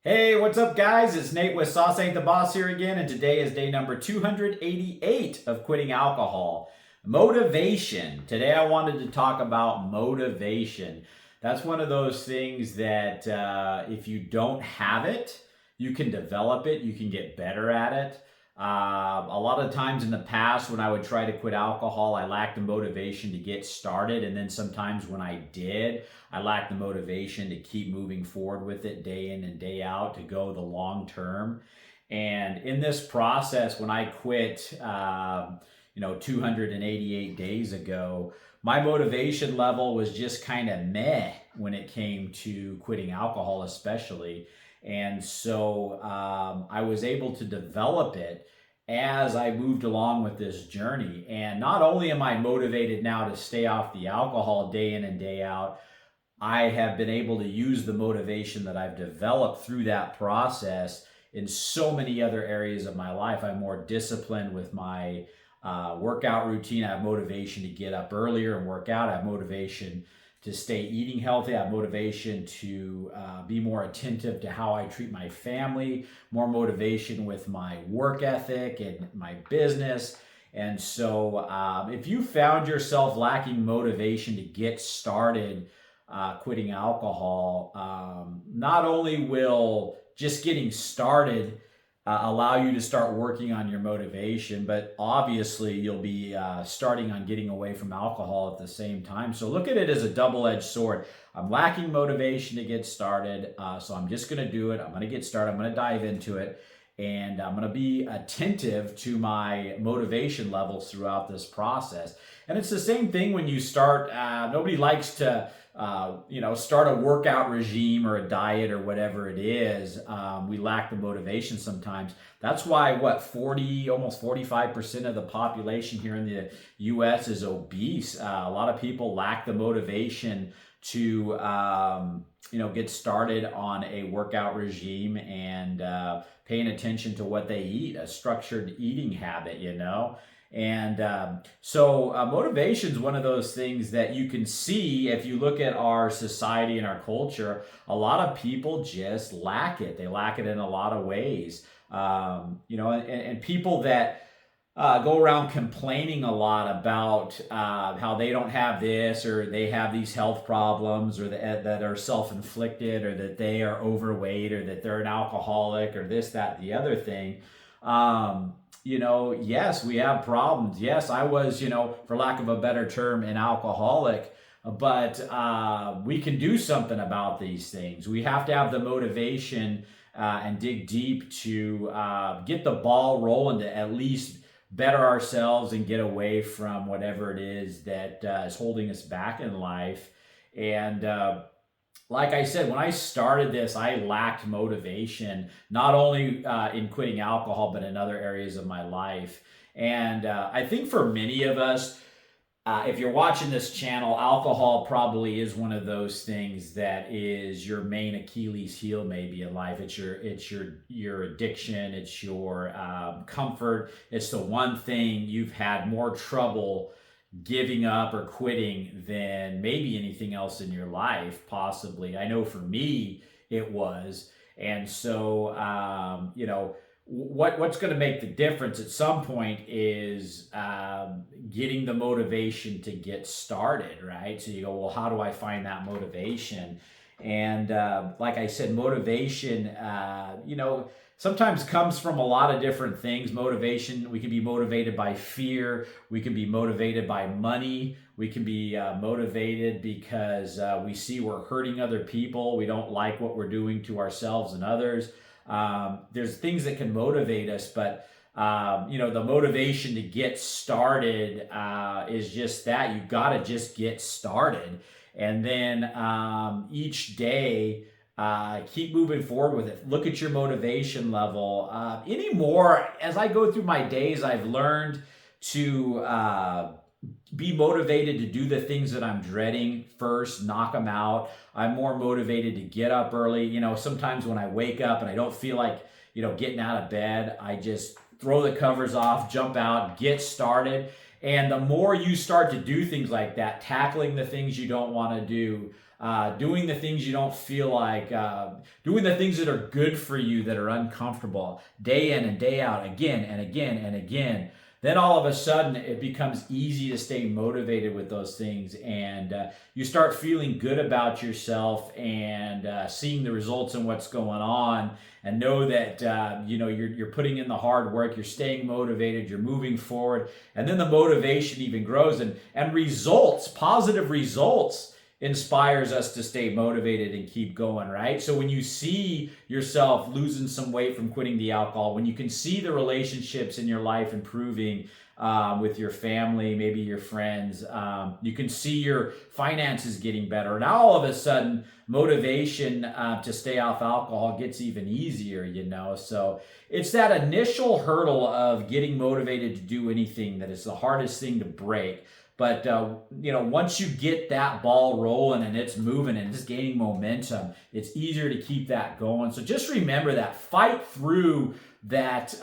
Hey, what's up, guys? It's Nate with Sauce Ain't the Boss here again, and today is day number 288 of quitting alcohol. Motivation. Today I wanted to talk about motivation. That's one of those things that if you don't have it, you can develop it, you can get better at it. A lot of times in the past, when I would try to quit alcohol, I lacked the motivation to get started. And then sometimes when I did, I lacked the motivation to keep moving forward with it day in and day out to go the long term. And in this process, when I quit, 288 days ago, my motivation level was just kind of meh when it came to quitting alcohol, especially. And so I was able to develop it as I moved along with this journey. And not only am I motivated now to stay off the alcohol day in and day out, I have been able to use the motivation that I've developed through that process in so many other areas of my life. I'm more disciplined with my workout routine. I have motivation to get up earlier and work out. I have motivation to stay eating healthy. I have motivation to be more attentive to how I treat my family, more motivation with my work ethic and my business. And so if you found yourself lacking motivation to get started quitting alcohol, not only will just getting started allow you to start working on your motivation, but obviously you'll be starting on getting away from alcohol at the same time. So look at it as a double-edged sword. I'm lacking motivation to get started, so I'm just going to do it. I'm going to get started. I'm going to dive into it. And I'm going to be attentive to my motivation levels throughout this process. And it's the same thing when you start. Nobody likes to, start a workout regime or a diet or whatever it is. We lack the motivation sometimes. That's why almost 45% of the population here in the U.S. is obese. A lot of people lack the motivation to get started on a workout regime and paying attention to what they eat, a structured eating habit. And so motivation is one of those things that you can see if you look at our society and our culture. A lot of people just lack it. They lack it in a lot of ways. And people that go around complaining a lot about how they don't have this or they have these health problems or that are self-inflicted or that they are overweight or that they're an alcoholic or this, that, the other thing. Yes, we have problems. Yes, I was, for lack of a better term, an alcoholic. But we can do something about these things. We have to have the motivation and dig deep to get the ball rolling to at least better ourselves and get away from whatever it is that is holding us back in life. And like I said, when I started this, I lacked motivation, not only in quitting alcohol, but in other areas of my life. And I think for many of us, if you're watching this channel, alcohol probably is one of those things that is your main Achilles heel, maybe in life. It's your addiction. It's your comfort. It's the one thing you've had more trouble giving up or quitting than maybe anything else in your life, possibly. I know for me it was, and so what's going to make the difference at some point is getting the motivation to get started, right? So you go, well, how do I find that motivation? And like I said, motivation, sometimes comes from a lot of different things. Motivation, we can be motivated by fear. We can be motivated by money. We can be motivated because we see we're hurting other people. We don't like what we're doing to ourselves and others. There's things that can motivate us, but the motivation to get started is just that. You got to just get started, and then each day keep moving forward with it. Look at your motivation level. Anymore, as I go through my days, I've learned to be motivated to do the things that I'm dreading first, knock them out. I'm more motivated to get up early. Sometimes when I wake up and I don't feel like, getting out of bed, I just throw the covers off, jump out, get started. And the more you start to do things like that, tackling the things you don't want to do, doing the things you don't feel like, doing the things that are good for you that are uncomfortable, day in and day out, again and again and again, then all of a sudden it becomes easy to stay motivated with those things, and you start feeling good about yourself and seeing the results in what's going on, and know that you're putting in the hard work, you're staying motivated, you're moving forward, and then the motivation even grows, and results, positive results, inspires us to stay motivated and keep going, right? So when you see yourself losing some weight from quitting the alcohol, when you can see the relationships in your life improving, with your family, maybe your friends, you can see your finances getting better. Now all of a sudden, motivation to stay off alcohol gets even easier, So it's that initial hurdle of getting motivated to do anything that is the hardest thing to break. But once you get that ball rolling and it's moving and it's gaining momentum, it's easier to keep that going. So just remember that. Fight through that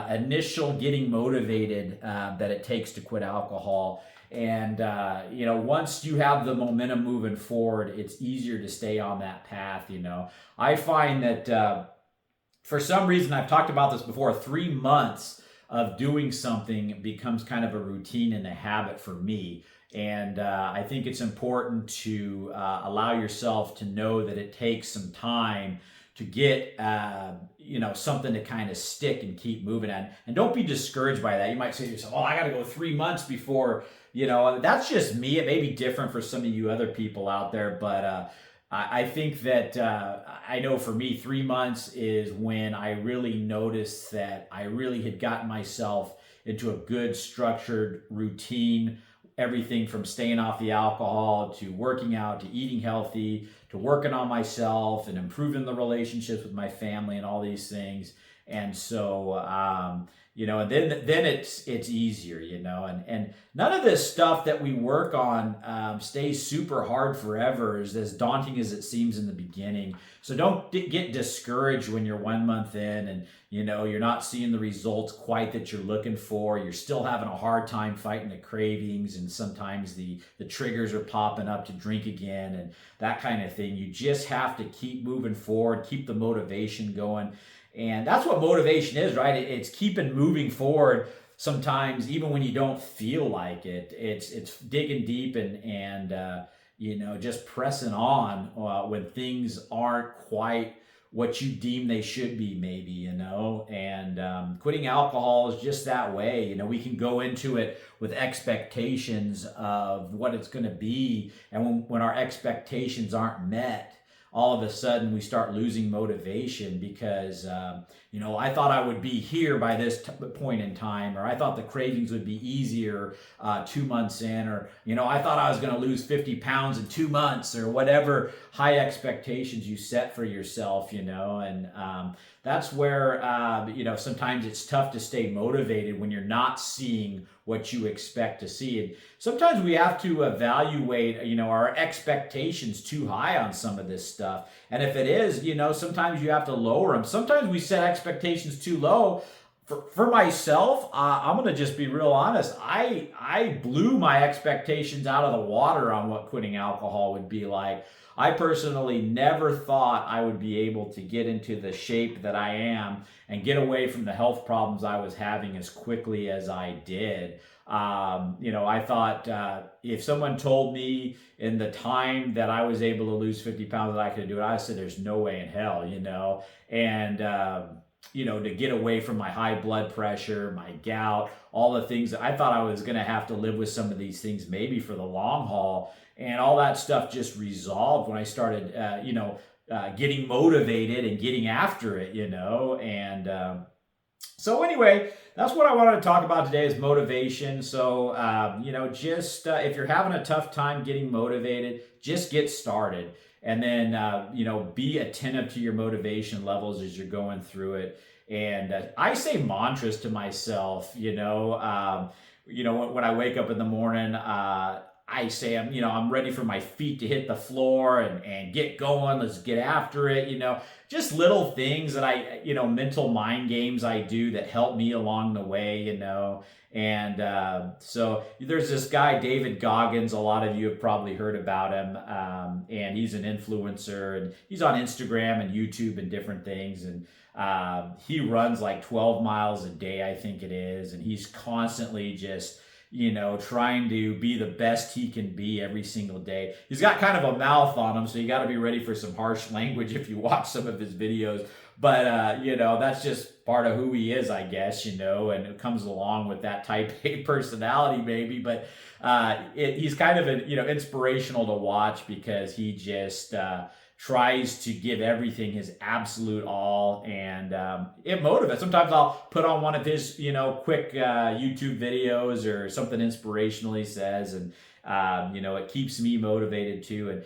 initial getting motivated that it takes to quit alcohol. And once you have the momentum moving forward, it's easier to stay on that path. I find that for some reason, I've talked about this before, 3 months of doing something becomes kind of a routine and a habit for me. And I think it's important to allow yourself to know that it takes some time to get something to kind of stick and keep moving at. And don't be discouraged by that. You might say to yourself, I got to go 3 months before, that's just me. It may be different for some of you other people out there, but I think that I know for me, 3 months is when I really noticed that I really had gotten myself into a good structured routine. Everything from staying off the alcohol to working out to eating healthy to working on myself and improving the relationships with my family and all these things. And so, and then it's easier, and none of this stuff that we work on stays super hard forever, is as daunting as it seems in the beginning. So don't get discouraged when you're 1 month in and you're not seeing the results quite that you're looking for. You're still having a hard time fighting the cravings, and sometimes the triggers are popping up to drink again and that kind of thing. You just have to keep moving forward, keep the motivation going. And that's what motivation is, right? It's keeping moving forward sometimes, even when you don't feel like it. It's digging deep and just pressing on when things aren't quite what you deem they should be, maybe, and quitting alcohol is just that way. We can go into it with expectations of what it's going to be, and when our expectations aren't met, all of a sudden we start losing motivation because, I thought I would be here by this point in time, or I thought the cravings would be easier 2 months in, or, I thought I was going to lose 50 pounds in 2 months, or whatever high expectations you set for yourself, and that's where, sometimes it's tough to stay motivated when you're not seeing what you expect to see. And sometimes we have to evaluate, our expectations too high on some of this stuff. And if it is, sometimes you have to lower them. Sometimes we set expectations too low. For myself, I'm going to just be real honest. I blew my expectations out of the water on what quitting alcohol would be like. I personally never thought I would be able to get into the shape that I am and get away from the health problems I was having as quickly as I did. I thought if someone told me in the time that I was able to lose 50 pounds that I could do it, I said, there's no way in hell, and to get away from my high blood pressure, my gout, all the things that I thought I was going to have to live with some of these things maybe for the long haul. And all that stuff just resolved when I started, getting motivated and getting after it, and so anyway, that's what I wanted to talk about today is motivation. So, if you're having a tough time getting motivated, just get started. And then, be attentive to your motivation levels as you're going through it. And I say mantras to myself, when I wake up in the morning, I say I'm ready for my feet to hit the floor and get going. Let's get after it. Just little things that mental mind games I do that help me along the way. And so there's this guy, David Goggins. A lot of you have probably heard about him. And he's an influencer, and he's on Instagram and YouTube and different things. And he runs like 12 miles a day, I think it is. And he's constantly just trying to be the best he can be every single day. He's got kind of a mouth on him, so you got to be ready for some harsh language if you watch some of his videos. But, that's just part of who he is, I guess, and it comes along with that type A personality maybe. But he's kind of inspirational to watch because he just tries to give everything his absolute all, and it motivates. Sometimes I'll put on one of his quick YouTube videos or something inspirational he says, and it keeps me motivated too. And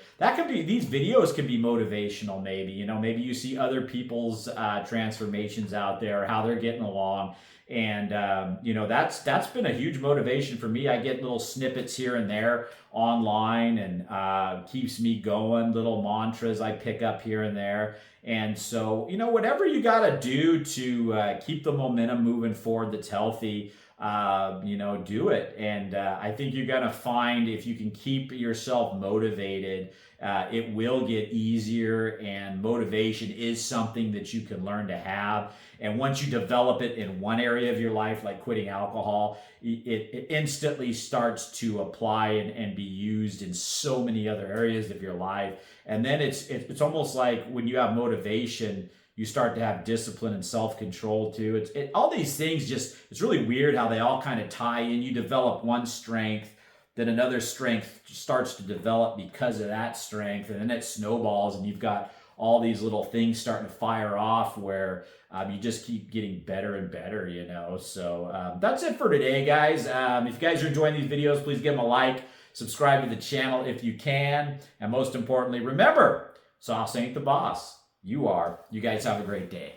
these videos can be motivational. Maybe you see other people's transformations out there, how they're getting along. And that's been a huge motivation for me. I get little snippets here and there online, and keeps me going. Little mantras I pick up here and there. And so whatever you got to do to keep the momentum moving forward that's healthy, do it. And I think you're gonna find if you can keep yourself motivated, it will get easier. And motivation is something that you can learn to have. And once you develop it in one area of your life, like quitting alcohol, it instantly starts to apply and be used in so many other areas of your life. And then it's almost like when you have motivation, you start to have discipline and self-control too. All these things it's really weird how they all kind of tie in. You develop one strength, then another strength starts to develop because of that strength, and then it snowballs, and you've got all these little things starting to fire off where you just keep getting better and better, So that's it for today, guys. If you guys are enjoying these videos, please give them a like, subscribe to the channel if you can, and most importantly, remember, sauce ain't the boss. You are. You guys have a great day.